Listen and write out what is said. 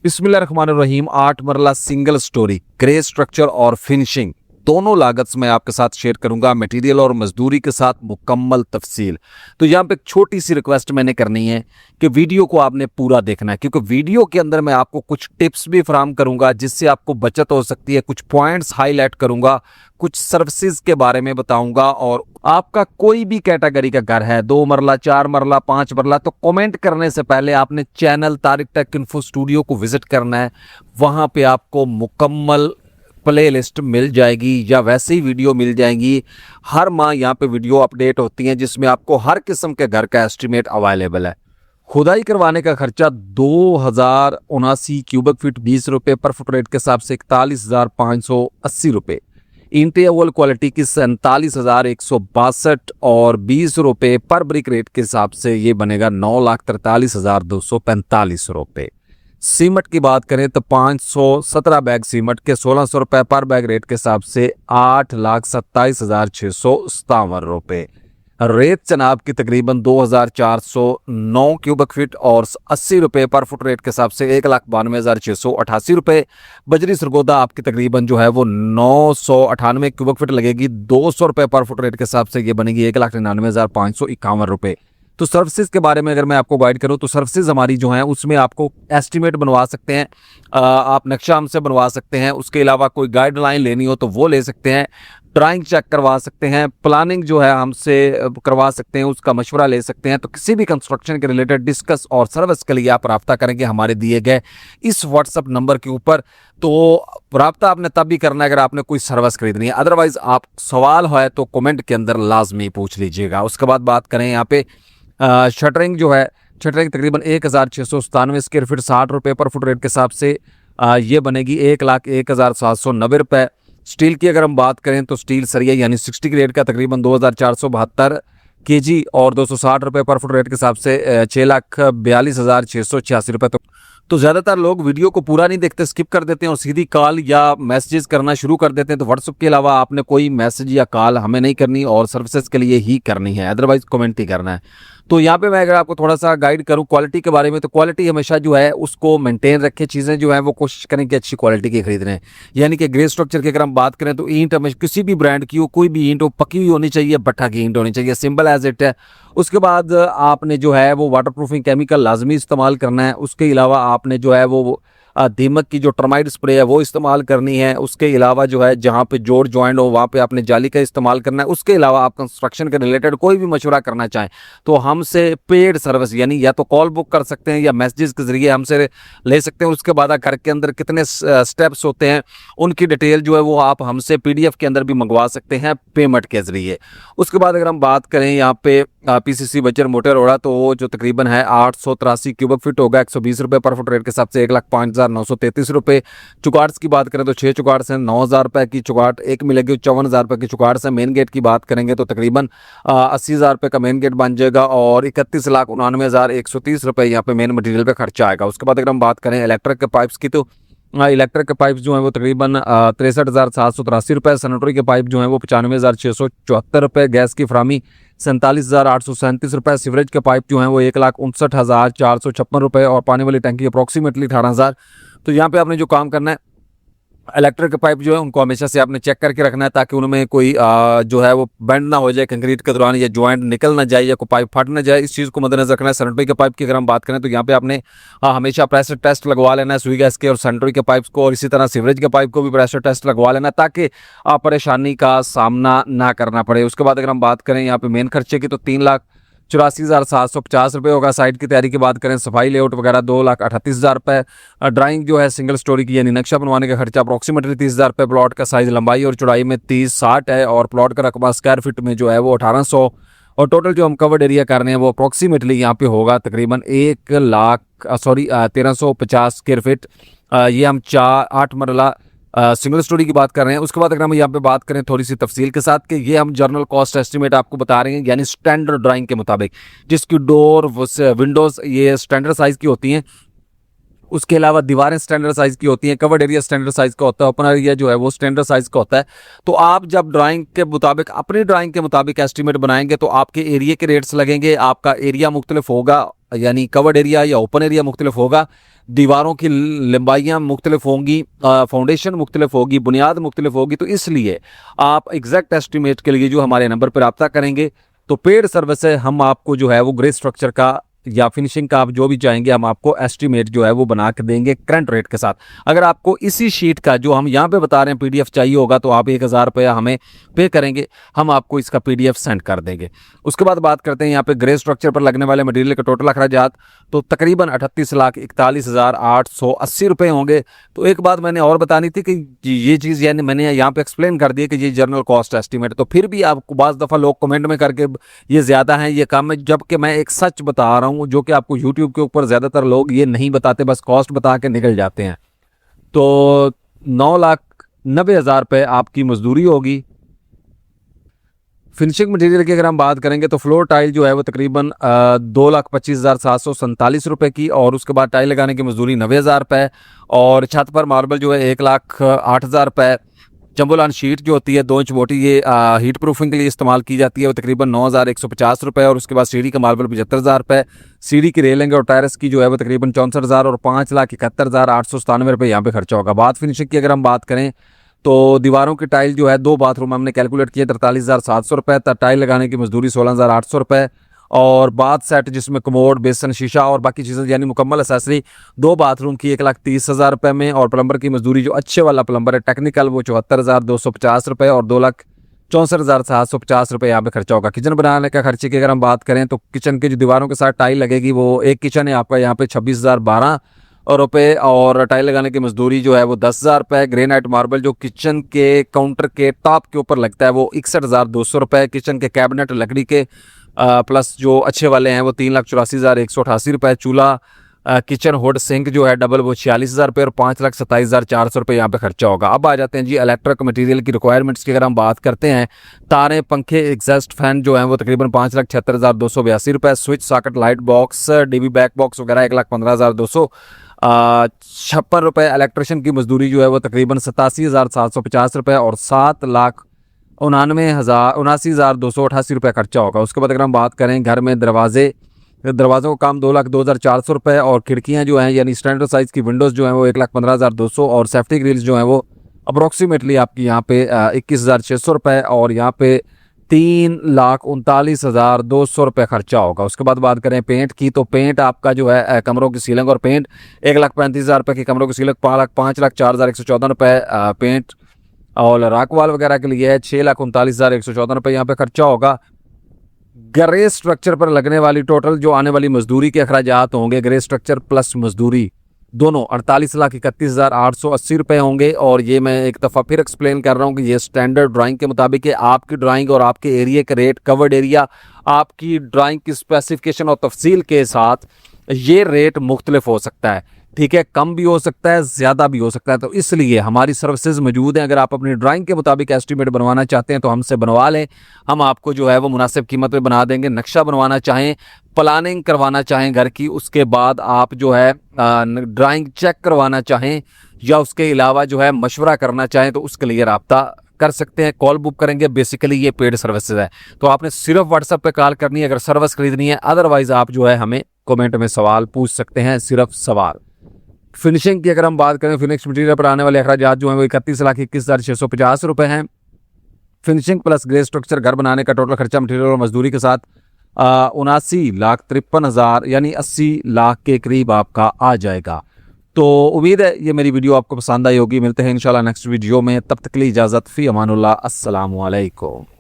बिस्मिल्लाहिर्रहमानिर्रहीम। 8 मरला single storey, grey structure और फिनिशिंग दोनों लागत मैं आपके साथ शेयर करूंगा, मटेरियल और मजदूरी के साथ मुकम्मल तफसील। तो यहाँ पे एक छोटी सी रिक्वेस्ट मैंने करनी है कि वीडियो को आपने पूरा देखना है, क्योंकि वीडियो के अंदर मैं आपको कुछ टिप्स भी फराहम करूंगा जिससे आपको बचत हो सकती है। कुछ पॉइंट्स हाईलाइट करूंगा, कुछ सर्विसेज के बारे में बताऊंगा। और आपका कोई भी कैटेगरी का घर है, 2 मरला, 4 मरला, 5 मरला, तो कमेंट करने से पहले आपने channel Tariq take info studio को विजिट करना है। वहां पे आपको मुकम्मल प्ले लिस्ट मिल जाएगी या वैसे ही वीडियो मिल जाएंगी। हर माह यहाँ पे वीडियो अपडेट होती हैं जिसमें आपको हर किस्म के घर का एस्टीमेट अवेलेबल है। खुदाई करवाने का खर्चा 2079 क्यूबिक फीट 20 रुपये पर फुट रेट के हिसाब से 41,580 रुपये। ईंटें अव्वल क्वालिटी की 47,162 और 20 रुपये पर ब्रिक रेट के हिसाब से ये बनेगा 9,43,245 रुपये। सीमेंट की बात करें तो 517 बैग सीमेंट के 1,600 रुपये पर बैग रेट के हिसाब से 8,27,657 रुपये। रेत जनाब की तकरीबन 2,409 क्यूबिक फीट और 80 रुपये पर फुट रेट के हिसाब से 1,92,688 रुपये। बजरी सरगोदा आपकी तकरीबन जो है वो 998 क्यूबिक फीट लगेगी, 200 रुपये पर फुट रेट के हिसाब से ये बनेगी 1,99,551 रुपये। तो सर्विसेज के बारे में अगर मैं आपको गाइड करूं तो सर्विसेज हमारी जो हैं उसमें आपको एस्टीमेट बनवा सकते हैं, आप नक्शा हमसे बनवा सकते हैं। उसके अलावा कोई गाइडलाइन लेनी हो तो वो ले सकते हैं, ड्राइंग चेक करवा सकते हैं, प्लानिंग जो है हमसे करवा सकते हैं, उसका मशवरा ले सकते हैं। तो किसी भी कंस्ट्रक्शन के रिलेटेड डिस्कस और सर्विस के लिए आप रब्ता करेंगे हमारे दिए गए इस व्हाट्सएप नंबर के ऊपर। तो रब्ता आपने तब भी करना है अगर आपने कोई सर्विस खरीदनी है, अदरवाइज आप सवाल है तो कमेंट के अंदर लाजमी पूछ लीजिएगा। उसके बाद बात करें यहाँ पे शटरिंग जो है, शटरिंग तकरीबन 1,697 स्क्वायर फीट 60 रुपये पर फुट रेट के हिसाब से ये बनेगी 1,01,790 रुपये। स्टील की अगर हम बात करें तो स्टील सरिया यानी 60 ग्रेड का तकरीबन 2,472 केजी और 260 रुपये पर फुट रेट के हिसाब से 6,42,686 रुपये। तो ज़्यादातर लोग वीडियो को पूरा नहीं देखते, स्किप कर देते हैं और सीधी कॉल या मैसेजेस करना शुरू कर देते हैं। तो व्हाट्सएप के अलावा आपने कोई मैसेज या कॉल हमें नहीं करनी और सर्विसेज के लिए ही करनी है, अदरवाइज कमेंट ही करना है। तो यहाँ पे मैं अगर आपको थोड़ा सा गाइड करूँ क्वालिटी के बारे में, तो क्वालिटी हमेशा जो है उसको मेंटेन रखें, चीज़ें जो है वो कोशिश करें कि अच्छी क्वालिटी की खरीद रहे हैं। यानी कि ग्रे स्ट्रक्चर की अगर हम बात करें तो ईंट हमें किसी भी ब्रांड की हो, कोई भी ईंट हो, पकी हुई होनी चाहिए, भट्ठा की ईंट होनी चाहिए, सिंपल एज इट है। उसके बाद आपने जो है वो वाटर प्रूफिंग केमिकल लाजमी इस्तेमाल करना है। उसके अलावा आपने जो है वो दीमक की जो टर्माइट स्प्रे है वो इस्तेमाल करनी है। उसके अलावा जो है जहाँ पे जोड़ जॉइंट हो वहाँ पे आपने जाली का इस्तेमाल करना है। उसके अलावा आप कंस्ट्रक्शन के रिलेटेड कोई भी मशवरा करना चाहें तो हमसे पेड सर्विस यानी या तो कॉल बुक कर सकते हैं या मैसेजेस के जरिए हमसे ले सकते हैं। उसके बाद घर के अंदर कितने स्टेप्स होते हैं उनकी डिटेल जो है वो आप हमसे PDF के अंदर भी मंगवा सकते हैं पेमेंट के जरिए। उसके बाद अगर हम बात करें यहाँ पे PCC बजर मोटर ओड़ा तो वो जो तकरीबन है 883 क्यूबिक फीट होगा, 120 रुपये पर फुट रेट के हिसाब से 1,05,933 रुपये। चुगाट्स की बात करें तो 6 चुगाट्स हैं, 9,000 रुपये की चुगाट एक मिलेगी, 54,000 रुपये की चुगाट्स है। मेन गेट की बात करेंगे तो तकरीबन 80,000 रुपये का मेन गेट बन जाएगा और 31,99,130 रुपये यहाँ पे मेन मटीरियल पे खर्चा आएगा। उसके बाद अगर हम बात करें इलेक्ट्रिक के पाइप्स की तो इलेक्ट्रिक के पाइप जो हैं वो तकरीबन 63,783 रुपये। सैनिटरी के पाइप जो हैं वो 95,674 रुपये। गैस की फ्राहमी 47,837 रुपये। सीवरेज के पाइप जो हैं वो 1,59,456 रुपये और पानी वाली टंकी अप्रॉक्सीमेटली 18,000। तो यहाँ पे आपने जो काम करना है, इलेक्ट्रिक पाइप जो है उनको हमेशा से आपने चेक करके रखना है ताकि उनमें कोई जो है वो बेंड ना हो जाए कंक्रीट के दौरान, या जॉइंट निकल ना जाए या कोई पाइप फट ना जाए। इस चीज़ को मद्देनजर रखना है। सैनिटरी के पाइप की अगर हम बात करें तो यहाँ पे आपने हमेशा प्रेशर टेस्ट लगवा लेना है सुई गैस के और सैनिटरी के पाइप्स को, और इसी तरह सीवरेज के पाइप को भी प्रेशर टेस्ट लगवा लेना ताकि आप परेशानी का सामना ना करना पड़े। उसके बाद अगर हम बात करें यहाँ पे मेन खर्चे की तो 3,84,750 रुपये होगा। साइड की तैयारी की बात करें, सफाई लेआउट वगैरह 2,38,000 रुपये। ड्राइंग जो है सिंगल स्टोरी की यानी नक्शा बनवाने का खर्चा अप्रॉक्सीमेटली 30,000 रुपये। प्लॉट का साइज़ लंबाई और चौड़ाई में 30-60 है और प्लॉट का रकबा स्क्वायर फीट में जो है वो 1,800 और टोटल जो हम कवर्ड एरिया कर रहे हैं वो अप्रॉक्सीमेटली यहाँ पे होगा तकरीबन 1,1350 स्क्वायर फीट। ये हम 8 मरला सिंगल स्टोरी की बात कर रहे हैं। उसके बाद अगर हम यहाँ पे बात करें थोड़ी सी तफसील के साथ कि ये हम जर्नल कॉस्ट एस्टिमेट आपको बता रहे हैं यानी स्टैंडर्ड ड्राइंग के मुताबिक, जिसकी डोर विंडोज़ ये स्टैंडर्ड साइज़ की होती हैं। उसके अलावा दीवारें स्टैंडर्ड साइज़ की होती हैं, कवर्ड एरिया स्टैंडर्ड साइज़ का होता है, ओपन एरिया जो है वो स्टैंडर्ड साइज़ का होता है। तो आप जब ड्राइंग के मुताबिक अपनी ड्राइंग के मुताबिक एस्टिमेट बनाएंगे तो आपके एरिया के रेट्स लगेंगे, आपका एरिया मुख्तलिफ होगा यानी कवर्ड एरिया या ओपन एरिया मुख्तलिफ होगा, दीवारों की लंबाइयाँ मुख्तलिफ होंगी, फाउंडेशन मुख्तलिफ होगी, बुनियाद मुख्तलिफ होगी। तो इसलिए आप एग्जैक्ट एस्टिमेट के लिए जो हमारे नंबर पर रब्ता करेंगे तो पेड सर्विस है, हम आपको जो है वो ग्रे स्ट्रक्चर का या फिनिशिंग का आप जो भी चाहेंगे हम आपको एस्टिमेट जो है वो बना के देंगे करंट रेट के साथ। अगर आपको इसी शीट का जो हम यहाँ पे बता रहे हैं पीडीएफ चाहिए होगा तो आप 1000 रुपया हमें पे करेंगे, हम आपको इसका पीडीएफ सेंड कर देंगे। उसके बाद बात करते हैं यहाँ पे ग्रे स्ट्रक्चर पर लगने वाले मटेरियल के टोटल अखराजात, तो तकरीबन 38,41,880 रुपये होंगे। तो एक बात मैंने और बतानी थी कि ये चीज़ यानी मैंने यहाँ पे एक्सप्लेन कर दिया कि ये जनरल कॉस्ट एस्टिमेट, तो फिर भी आपको बाज़ दफ़ा लोग कमेंट में करके ये ज़्यादा है ये कम है, जबकि मैं एक सच बता रहा हूँ जो कि आपको यूट्यूब के ऊपर ज़्यादातर लोग ये नहीं बताते, बस कॉस्ट बता के निकल जाते हैं। तो 9,90,000 रुपये आपकी मजदूरी होगी। फिनिशिंग मटेरियल की अगर हम बात करेंगे तो फ्लोर टाइल जो है वो तकरीबन 2,25,747 रुपये की, और उसके बाद टाइल लगाने की मजदूरी 90,000 रुपये, और छत पर मार्बल जो है 1,08,000 रुपये। जम्बोलान शीट जो होती है 2 इंच मोटी, ये हीट प्रूफिंग के लिए इस्तेमाल की जाती है, वो तकरीबन 9,150 रुपये, और उसके बाद सीढ़ी का मार्बल 75,000 रुपये। सीढ़ी की रेलिंग और टायर्स की जो है वो तकरीबन 64,000 और 5,71,897 रुपये यहाँ पे खर्चा होगा। बात फिनिशिंग की अगर हम बात करें तो दीवारों की टाइल जो है 2 बाथरूम हमने कैलकुलेट किया 43,700 रुपये, टाइल लगाने की मजदूरी 16,800 रुपये, और बाथ सेट जिसमें कमोड, बेसन, शीशा और बाकी चीज़ें यानी मुकम्मल एसेसरी 2 बाथरूम की 1,30,000 रुपये में, और प्लम्बर की मजदूरी जो अच्छे वाला प्लम्बर है टेक्निकल वो 74,250 रुपये और 2,64,750 रुपये यहाँ पे खर्चा होगा। किचन बनाने का खर्चे की अगर हम बात करें तो किचन के जो दीवारों के साथ टाइल लगेगी वो एक किचन है आपका यहाँ पे 26,012 रुपये, और टाइल लगाने की मजदूरी जो है वो 10,000 रुपये। ग्रेनाइट मार्बल जो किचन के काउंटर के टॉप के ऊपर लगता है वो 61,200 रुपये। किचन के कैबिनेट लकड़ी के प्लस जो अच्छे वाले हैं वो 3,84,188 रुपये। चूल्हा किचन हुड सिंक जो है डबल वो 46,000 रुपये और 5,27,400 रुपये यहाँ पे खर्चा होगा। अब आ जाते हैं जी इलेक्ट्रिक मटेरियल की रिक्वायरमेंट्स की अगर हम बात करते हैं, तारें, पंखे, एग्जॉस्ट फैन जो हैं वो तकरीबन 5,76,282 रुपये। Switch, socket, light box, dB back box वगैरह 1,15,256 रुपये। इलेक्ट्रिशियन की मजदूरी जो है वो तकरीबन 87,750 रुपये और 7,79,288 रुपये खर्चा होगा। उसके बाद अगर हम बात करें घर में दरवाज़ों का काम 2,02,400 रुपये, और खिड़कियां जो हैं यानी स्टैंडर्ड साइज़ की विंडोज़ जो हैं वो 1,15,200, और सेफ्टी ग्रिल्स जो हैं वो अप्रोक्सीमेटली आपकी यहाँ पे 21,600 रुपये, और यहाँ पे 3,39,200 रुपये खर्चा होगा। उसके बाद बात करें पेंट की, तो पेंट आपका जो है कमरों की सीलिंग और पेंट 1,35,000 रुपये की कमरों की सीलिंग, 5,04,114 रुपये पेंट, और राकवाल वगैरह के लिए 6,39,114 रुपये यहाँ पे खर्चा होगा। ग्रे स्ट्रक्चर पर लगने वाली टोटल जो आने वाली मजदूरी के अखराजात होंगे ग्रे स्ट्रक्चर प्लस मजदूरी दोनों 48,31,880 रुपये होंगे। और ये मैं एक दफ़ा फिर एक्सप्लेन कर रहा हूँ कि ये स्टैंडर्ड ड्राइंग के मुताबिक है। आपकी ड्राइंग और आपके एरिया के रेट, कवर्ड एरिया, आपकी ड्राइंग की स्पेसिफिकेशन और तफसील के साथ ये रेट मुख्तलिफ हो सकता है, ठीक है, कम भी हो सकता है, ज़्यादा भी हो सकता है। तो इसलिए हमारी सर्विसेज मौजूद हैं। अगर आप अपनी ड्राइंग के मुताबिक एस्टीमेट बनवाना चाहते हैं तो हमसे बनवा लें, हम आपको जो है वो मुनासिब कीमत में बना देंगे। नक्शा बनवाना चाहें, प्लानिंग करवाना चाहें घर की, उसके बाद आप जो है ड्राइंग चेक करवाना चाहें, या उसके अलावा जो है मशवरा करना चाहें तो उसके लिए रब्ता कर सकते हैं, कॉल बुक करेंगे। बेसिकली ये पेड सर्विसेज है, तो आपने सिर्फ व्हाट्सएप पे कॉल करनी है अगर सर्विस खरीदनी है, अदरवाइज आप जो है हमें कमेंट में सवाल पूछ सकते हैं, सिर्फ सवाल। फिनिशिंग की अगर हम बात करें, फिनिश मटीरियल पर आने वाले अखराजात जो हैं वो 31,21,650 रुपये हैं। फिनिशिंग प्लस ग्रे स्ट्रक्चर घर बनाने का टोटल खर्चा मटीरियल और मजदूरी के साथ 79,53,000 यानी 80 लाख के करीब आपका आ जाएगा। तो उम्मीद है ये मेरी वीडियो आपको पसंद आई होगी। मिलते हैं इंशाल्लाह नेक्स्ट वीडियो में, तब तक के लिए इजाज़त, फ़ी अमानुल्लाह, अस्सलामु अलैकुम।